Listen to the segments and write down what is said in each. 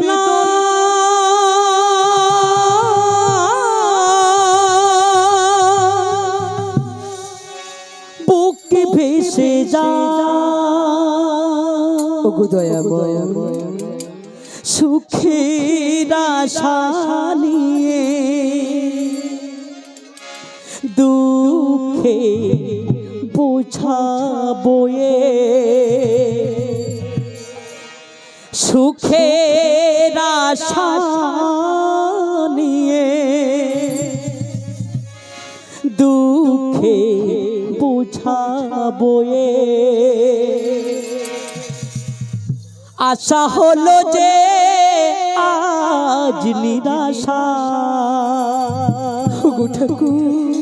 বেদনা বুকে ভেসে যায় ওগো দয়াময় সুখের আশা নিয়ে দুঃখে বোঝা বয়ে সুখের আশা নিয়ে দুঃখে বোঝা বয়ে আশা হলো যে আজ নিরাশা গো ঠাকুর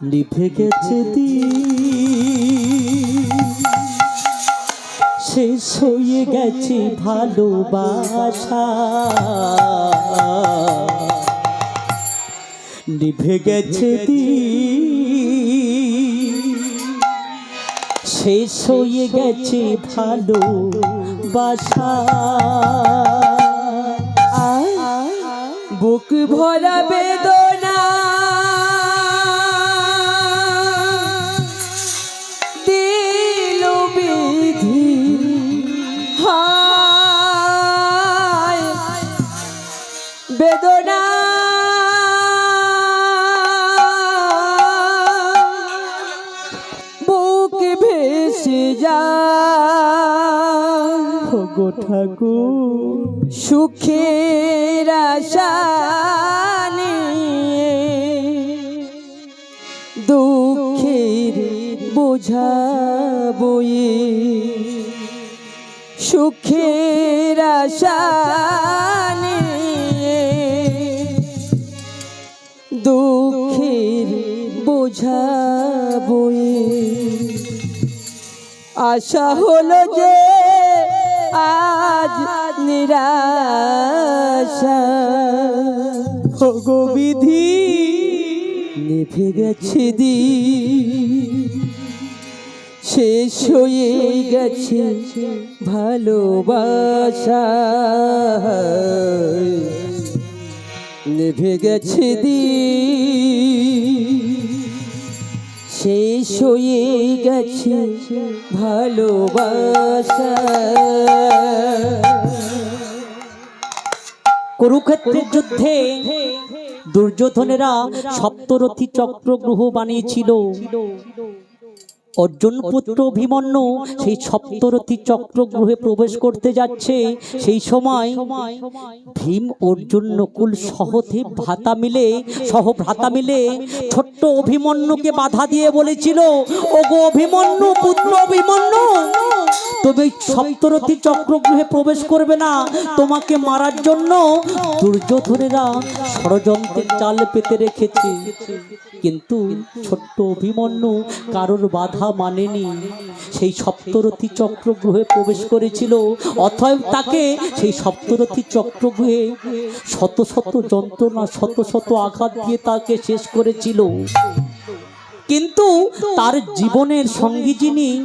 নিভে গেছে শেষ হয়ে গেছে ভালোবাসা নিভে গেছে শেষ হয়ে গেছে ভালোবাসা বুক ভরা বেদনা দিল বিধি হায় বেদনা বুক ভেসে যায় গো ঠাকুর সুখের আশা নিয়ে দুঃখের বোঝা বয়ে সুখের আশা নিয়ে দুঃখের বোঝা বয়ে আশা হলো যে আজ নিরাশা গো বিধি নিভে গেছে শেষ হয়ে গেছে ভালোবাসা নিভে গেছে শেষ হয়ে গেছে ভালোবাসা কুরুক্ষেত্রের যুদ্ধে দুর্যোধনেরা সপ্তরথী চক্রগ্রহ বানিয়েছিল অর্জুন পুত্র অভিমন্যু সেই সপ্তরথী চক্রগ্রহে প্রবেশ করতে যাচ্ছে সেই সময় ভীম অর্জুন নকুল সহভ্রাতা মিলে ছোট্ট অভিমন্যুকে বাধা দিয়ে বলেছিল ওগো অভিমন্যু পুত্র অভিমন্যু তুমি সপ্তরথী চক্রগ্রহে প্রবেশ করবে না তোমাকে মারার জন্য দুর্যোধনেরা ষড়যন্ত্রের চাল পেতে রেখেছে কিন্তু ছোট্ট অভিমন্যু কারোর বাধা মানেনি সেই সপ্তরথী চক্রগ্রহে প্রবেশ করেছিল অতএব তাকে সেই সপ্তরথী চক্রগ্রহে শত শত যন্ত্রণা শত শত আঘাত দিয়ে তাকে শেষ করেছিল কিন্তু তার জীবনের সঙ্গী যিনি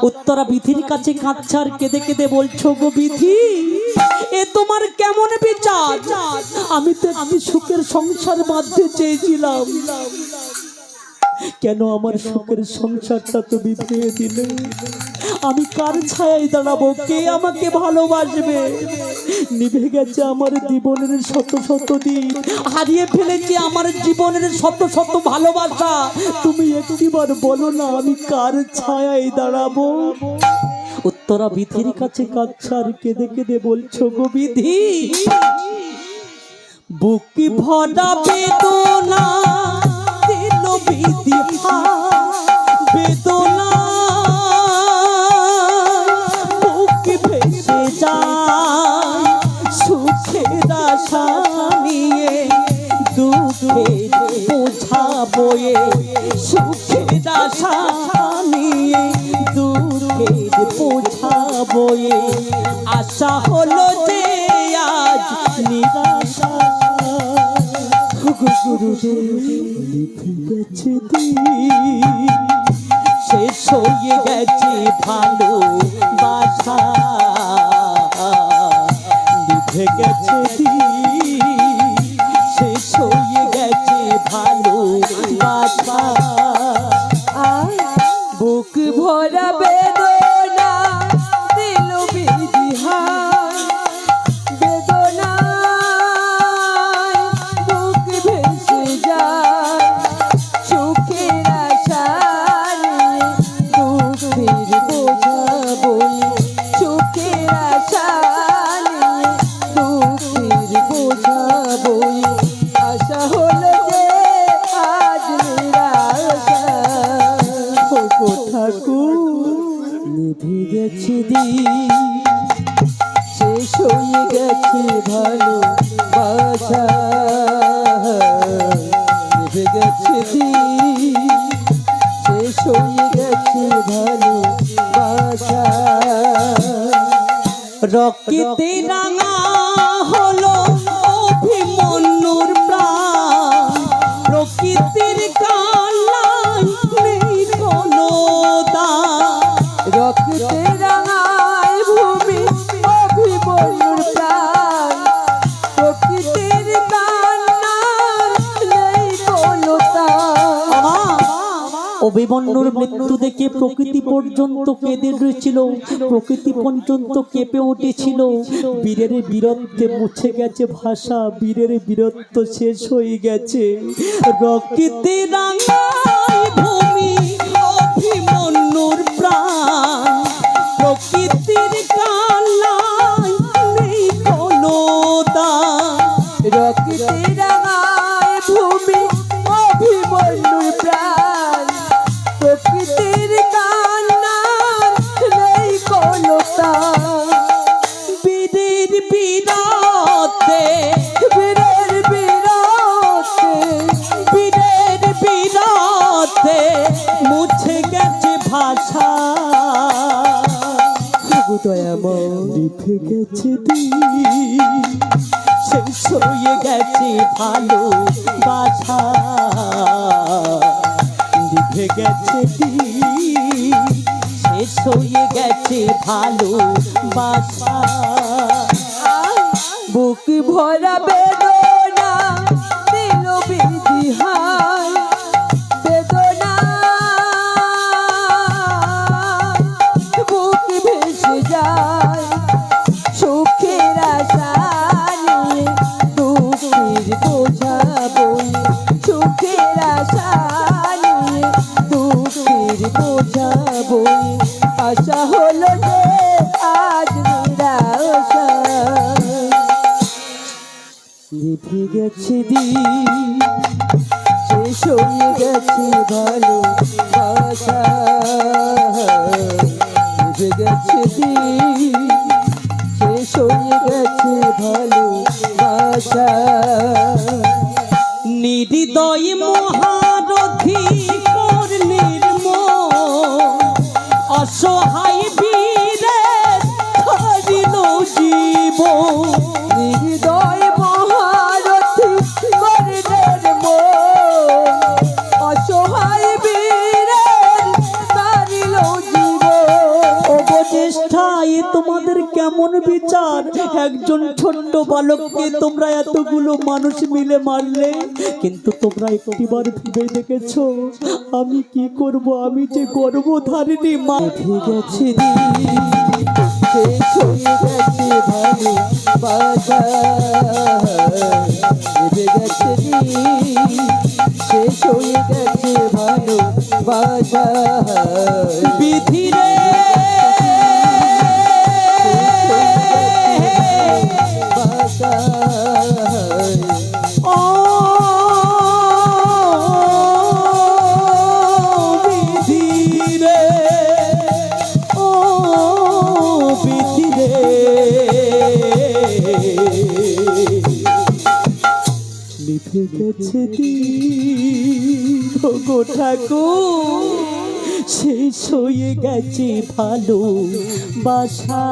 উত্তরা বিধির কাছে কাঁদছে আর কেঁদে কেঁদে বলছো গো বিধি এ তোমার কেমন বিচার আমি তো একটি সুখের সংসার বাঁধতে চেয়েছিলাম কেন আমার সুখের সংসারটা তুমি ভেঙে দিলে আমি কার ছায়ায় দাঁড়াবো কে আমাকে ভালোবাসবে নিভে গেছে আমার জীবনের শত শত দিন হারিয়ে ফেলেছি আমার জীবনের শত শত ভালোবাসা তুমি একটিবার বলো না আমি কার ছায়ায় দাঁড়াবো উত্তরা বিধির কাছে কাঁদছে আর কেঁদে কেঁদে বলছো গো বিধি বুকি ভরা বেদনা দিল বিধি বেদনা বুকে ভেসে যায় সুখের আশা নিয়ে দুঃখের বোঝা বয়ে সুখের আশা নিয়ে দুঃখের বোঝা বয়ে আশা হলো যে আজ নিরাশা শেষ হয়ে গেছে ভালোবাসা নিভে গেছে দিন, শেষ হয়ে গেছে ভালো বাসা। বুক ভরা বেদনা দিল বিদিহার, বেদনায় বুক ভেসে যায়, সুখের আশা নিয়ে দুঃখের বোঝা বয়ে, সুখের আশা নিয়ে দুঃখের বোঝা বয়ে, আশা হলো যে আজ নিরাশা। ওগো ঠাকুর, নিভে গেছে দিন, শেষ হয়ে গেছে ভালো বাসা। নিভে গেছে দিন, শেষ হয়ে গেছে ভালো বাসা। রক্তে রাঙা হলো অভিমন্যুর প্রাণ, প্রকৃতির কান্নায় নেই কোনো দাম। রক্তে রাঙায় ভূমি অভিমন্যুর প্রাণ, প্রকৃতির কান্নার নেই কোনো দাম। অভিমন্যুর মৃত্যু দেখে প্রকৃতি পর্যন্ত কেঁদে রয়েছিল, প্রকৃতি পর্যন্ত কেঁপে উঠেছিল। বীরের বীরত্বে মুছে গেছে ভাষা, বীরের বীরত্ব শেষ হয়ে গেছে। রক্তে রাঙায় ভূমি অভিমন্যুর প্রাণ, প্রকৃতির কান্নায় নেই কোনো দাম। রক্তে রাঙায় ভূমি অভিমন্যুর প্রাণ, প্রকৃতির কান্নার নেই কোনো দাম। বীরের বীরত্বে, বীরের বীরত্বে, বীরের বীরত্বে মুছে গেছে ভাষা। দয়াময় নিভে গেছে দিন, শেষ হয়ে গেছে ভালো বাসা। নিভে গেছে দিন, শেষ হয়ে গেছে ভালো বাসা। বুক ভরা বেদনা দিল বিদিহার, বেদনা বুক ভেসে যায়, সুখের আশা নিয়ে দুঃখের বোঝা বয়ে, সুখের আশা নিয়ে দুঃখের বোঝা বয়ে, আশা হলো যে আজ নিরাশা। নিভে গেছে দিন, শেষ হয়ে গেছে ভালো বাসা। নিভে গেছে দিন, শেষ হয়ে গেছে ভালো বাসা। নির্দয় মহারথী কর নির্মল, অসহায় বীরের হারিল জীবন। হৃদয় মহারথী কর্ণের মন, অসহায় বীরের তারিল জীবন। অবচেষ্টায় তোমাদের কেমন বিচার? একজন ছোট্ট বালককে তোমরা এতগুলো মানুষ মিলে মারলে, কিন্তু তোমরা একটিবার ভেবে দেখেছো আমি কি করব? আমি যে গর্ভধারিণী মা। নিভে গেছে দিন, শেষ হয়ে গেছে ভালো বাসা। নিভে গেছে দিন, শেষ হয়ে গেছে ভালো বাসা। বিধিরে বাসা ও বিধিরে, ও বিধিরে, লিখে গেছে দিন, ওগো ঠাকুর, শেষ হয়ে গেছে ভালো বাসা।